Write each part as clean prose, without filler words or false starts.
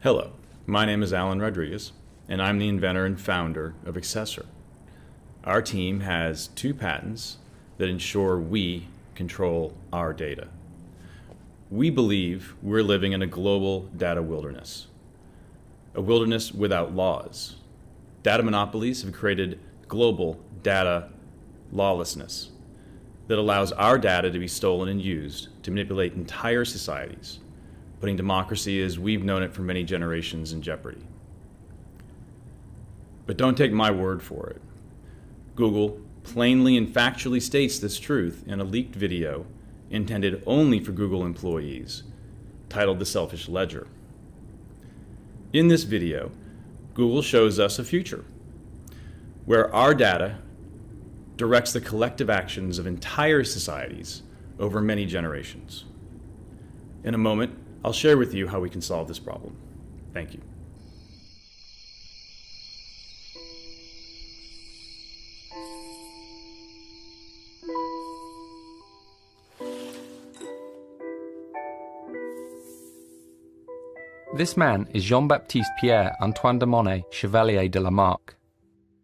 Hello, my name is Alan Rodriguez, and I'm the inventor and founder of Accesr. Our team has 2 patents that ensure we control our data. We believe we're living in a global data wilderness, a wilderness without laws. Data monopolies have created global data lawlessness that allows our data to be stolen and used to manipulate entire societies, putting democracy as we've known it for many generations in jeopardy. But don't take my word for it. Google plainly and factually states this truth in a leaked video intended only for Google employees, titled The Selfish Ledger. In this video, Google shows us a future where our data directs the collective actions of entire societies over many generations. In a moment, I'll share with you how we can solve this problem. Thank you. This man is Jean-Baptiste Pierre-Antoine de Monnet Chevalier de Lamarck.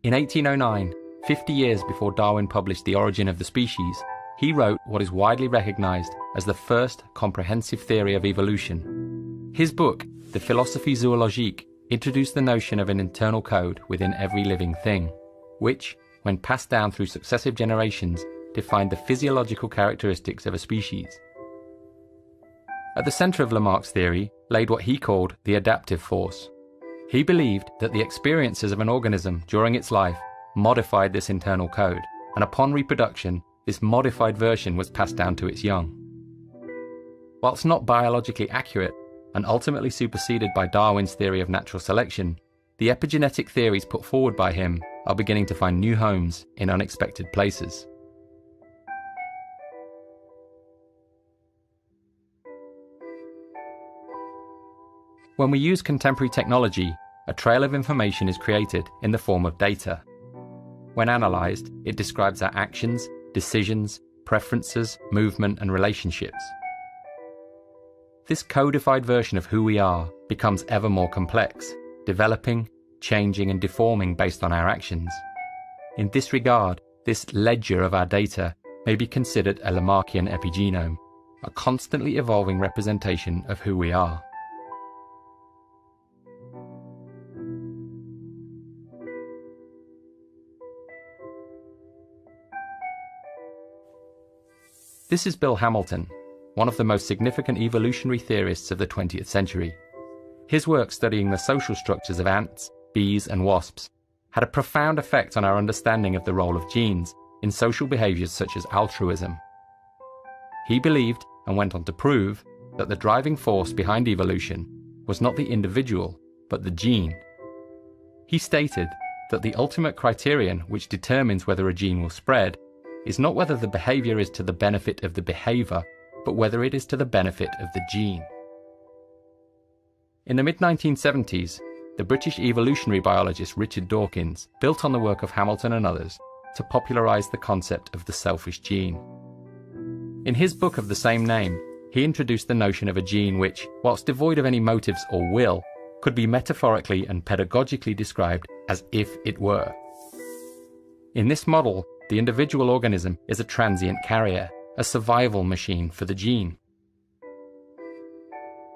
In 1809, 50 years before Darwin published The Origin of the Species, he wrote what is widely recognized as the first comprehensive theory of evolution. His book, The Philosophie Zoologique, introduced the notion of an internal code within every living thing, which, when passed down through successive generations, defined the physiological characteristics of a species. At the center of Lamarck's theory laid what he called the adaptive force. He believed that the experiences of an organism during its life modified this internal code, and upon reproduction, this modified version was passed down to its young. Whilst not biologically accurate, and ultimately superseded by Darwin's theory of natural selection, the epigenetic theories put forward by him are beginning to find new homes in unexpected places. When we use contemporary technology, a trail of information is created in the form of data. When analysed, it describes our actions, decisions, preferences, movement, and relationships. This codified version of who we are becomes ever more complex, developing, changing, and deforming based on our actions. In this regard, this ledger of our data may be considered a Lamarckian epigenome, a constantly evolving representation of who we are. This is Bill Hamilton, one of the most significant evolutionary theorists of the 20th century. His work studying the social structures of ants, bees, and wasps had a profound effect on our understanding of the role of genes in social behaviors such as altruism. He believed, and went on to prove, that the driving force behind evolution was not the individual, but the gene. He stated that the ultimate criterion which determines whether a gene will spread is not whether the behavior is to the benefit of the behavior, but whether it is to the benefit of the gene. In the mid-1970s, the British evolutionary biologist Richard Dawkins built on the work of Hamilton and others to popularise the concept of the selfish gene. In his book of the same name, he introduced the notion of a gene which, whilst devoid of any motives or will, could be metaphorically and pedagogically described as if it were. In this model, the individual organism is a transient carrier, a survival machine for the gene.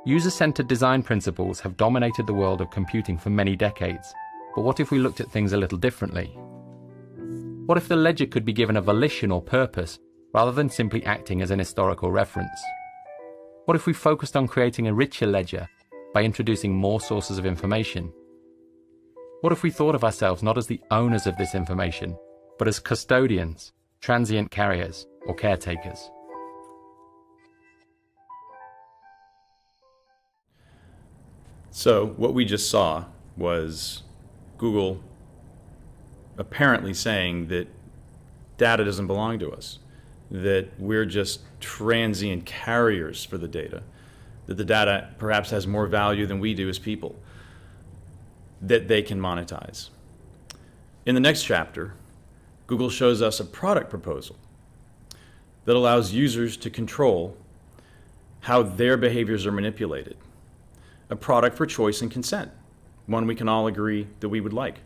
User-centered design principles have dominated the world of computing for many decades, but what if we looked at things a little differently? What if the ledger could be given a volition or purpose, rather than simply acting as an historical reference? What if we focused on creating a richer ledger by introducing more sources of information? What if we thought of ourselves not as the owners of this information, but as custodians, transient carriers, or caretakers? So what we just saw was Google apparently saying that data doesn't belong to us, that we're just transient carriers for the data, that the data perhaps has more value than we do as people, that they can monetize. In the next chapter, Google shows us a product proposal that allows users to control how their behaviors are manipulated. a product for choice and consent, one we can all agree that we would like.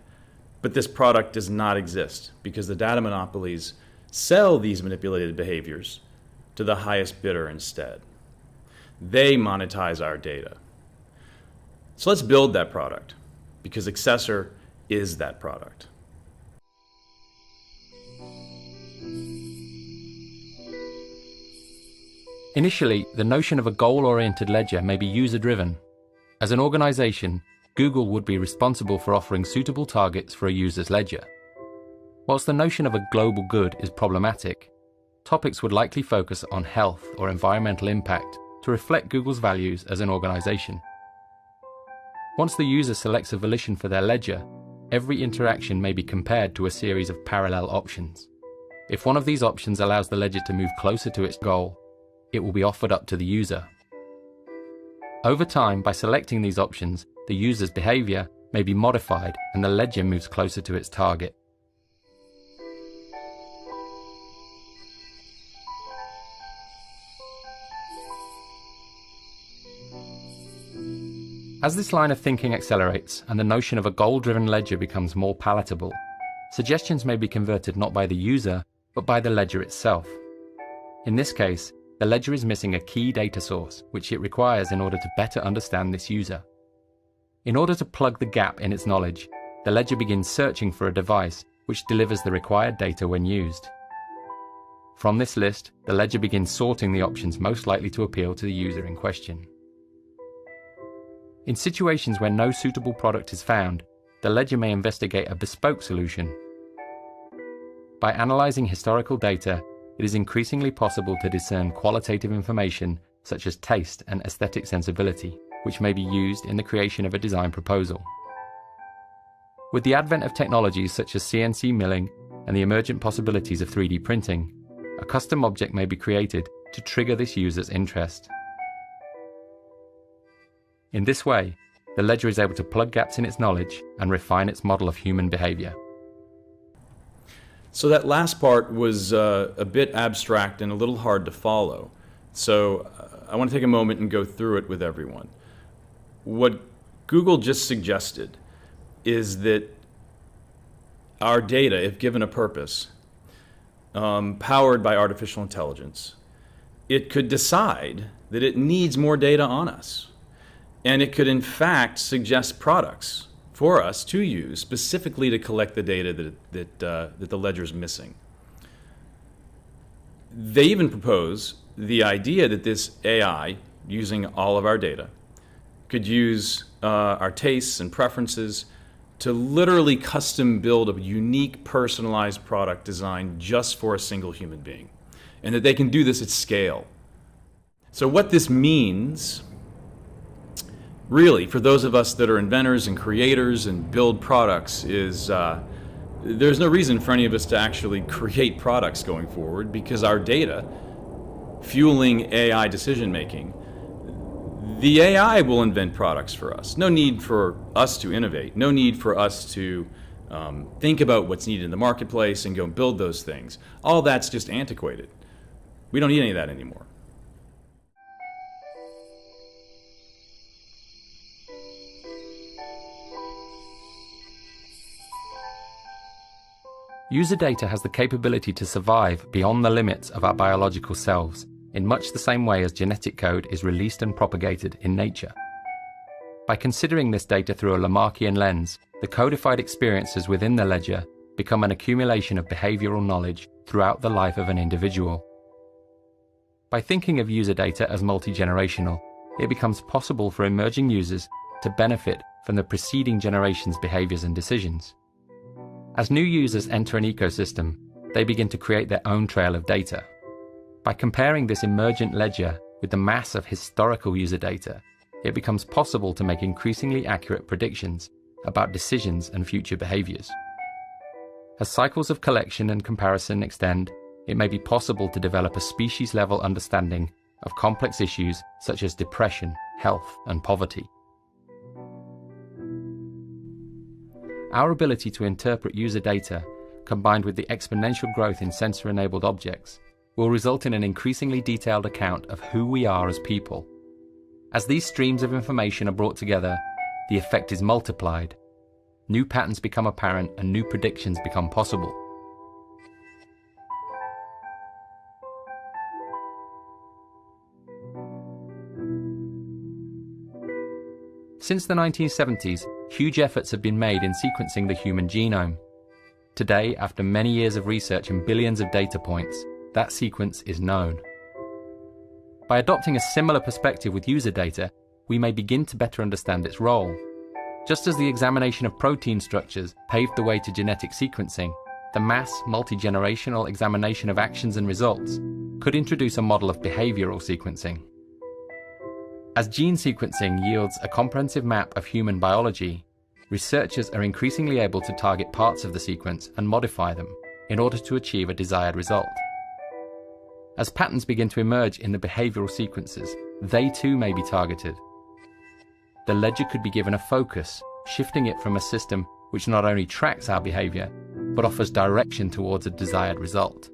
But this product does not exist because the data monopolies sell these manipulated behaviors to the highest bidder instead. They monetize our data. So let's build that product, because Accesr is that product. Initially, the notion of a goal-oriented ledger may be user-driven. As an organization, Google would be responsible for offering suitable targets for a user's ledger. Whilst the notion of a global good is problematic, topics would likely focus on health or environmental impact to reflect Google's values as an organization. Once the user selects a volition for their ledger, every interaction may be compared to a series of parallel options. If one of these options allows the ledger to move closer to its goal, it will be offered up to the user. Over time, by selecting these options, the user's behavior may be modified and the ledger moves closer to its target. As this line of thinking accelerates and the notion of a goal-driven ledger becomes more palatable, suggestions may be converted not by the user, but by the ledger itself. In this case, the ledger is missing a key data source, which it requires in order to better understand this user. In order to plug the gap in its knowledge, the ledger begins searching for a device which delivers the required data when used. From this list, the ledger begins sorting the options most likely to appeal to the user in question. In situations where no suitable product is found, the ledger may investigate a bespoke solution. By analyzing historical data, it is increasingly possible to discern qualitative information such as taste and aesthetic sensibility, which may be used in the creation of a design proposal. With the advent of technologies such as CNC milling and the emergent possibilities of 3D printing, a custom object may be created to trigger this user's interest. In this way, the ledger is able to plug gaps in its knowledge and refine its model of human behavior. So that last part was a bit abstract and a little hard to follow. So I want to take a moment and go through it with everyone. What Google just suggested is that our data, if given a purpose, powered by artificial intelligence, it could decide that it needs more data on us. And it could, in fact, suggest products for us to use specifically to collect the data that the ledger is missing. They even propose the idea that this AI, using all of our data, could use our tastes and preferences to literally custom build a unique, personalized product designed just for a single human being, and that they can do this at scale. So what this means, really, for those of us that are inventors and creators and build products, is there's no reason for any of us to actually create products going forward, because our data, fueling AI decision making, the AI will invent products for us. No need for us to innovate. No need for us to think about what's needed in the marketplace and go build those things. All that's just antiquated. We don't need any of that anymore. User data has the capability to survive beyond the limits of our biological selves, in much the same way as genetic code is released and propagated in nature. By considering this data through a Lamarckian lens, the codified experiences within the ledger become an accumulation of behavioral knowledge throughout the life of an individual. By thinking of user data as multi-generational, it becomes possible for emerging users to benefit from the preceding generation's behaviors and decisions. As new users enter an ecosystem, they begin to create their own trail of data. By comparing this emergent ledger with the mass of historical user data, it becomes possible to make increasingly accurate predictions about decisions and future behaviors. As cycles of collection and comparison extend, it may be possible to develop a species-level understanding of complex issues such as depression, health, and poverty. Our ability to interpret user data, combined with the exponential growth in sensor-enabled objects, will result in an increasingly detailed account of who we are as people. As these streams of information are brought together, the effect is multiplied. New patterns become apparent and new predictions become possible. Since the 1970s, huge efforts have been made in sequencing the human genome. Today, after many years of research and billions of data points, that sequence is known. By adopting a similar perspective with user data, we may begin to better understand its role. Just as the examination of protein structures paved the way to genetic sequencing, the mass, multi-generational examination of actions and results could introduce a model of behavioral sequencing. As gene sequencing yields a comprehensive map of human biology, researchers are increasingly able to target parts of the sequence and modify them in order to achieve a desired result. As patterns begin to emerge in the behavioral sequences, they too may be targeted. The ledger could be given a focus, shifting it from a system which not only tracks our behavior, but offers direction towards a desired result.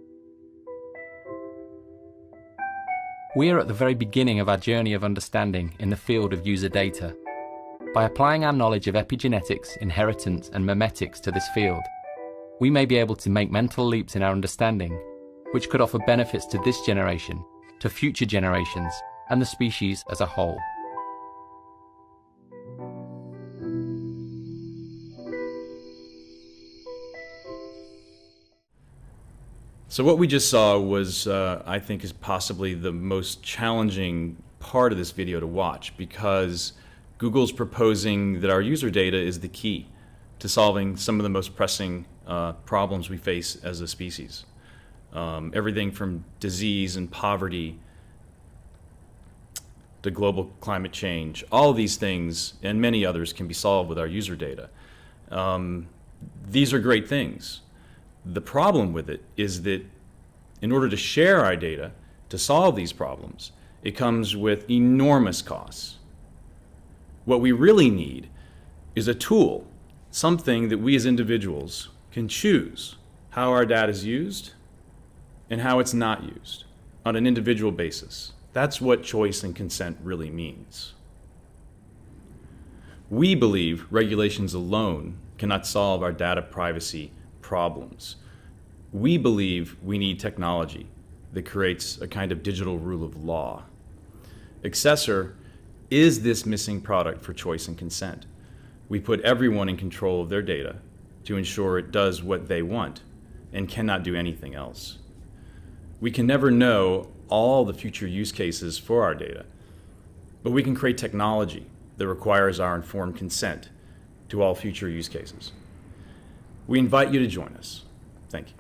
We are at the very beginning of our journey of understanding in the field of user data. By applying our knowledge of epigenetics, inheritance, and memetics to this field, we may be able to make mental leaps in our understanding, which could offer benefits to this generation, to future generations, and the species as a whole. So what we just saw was, I think, is possibly the most challenging part of this video to watch, because Google's proposing that our user data is the key to solving some of the most pressing problems we face as a species. Everything from disease and poverty to global climate change, all of these things and many others can be solved with our user data. These are great things. The problem with it is that in order to share our data to solve these problems, it comes with enormous costs. What we really need is a tool, something that we as individuals can choose how our data is used and how it's not used on an individual basis. That's what choice and consent really means. We believe regulations alone cannot solve our data privacy problems. We believe we need technology that creates a kind of digital rule of law. Accesr is this missing product for choice and consent. We put everyone in control of their data to ensure it does what they want and cannot do anything else. We can never know all the future use cases for our data, but we can create technology that requires our informed consent to all future use cases. We invite you to join us. Thank you.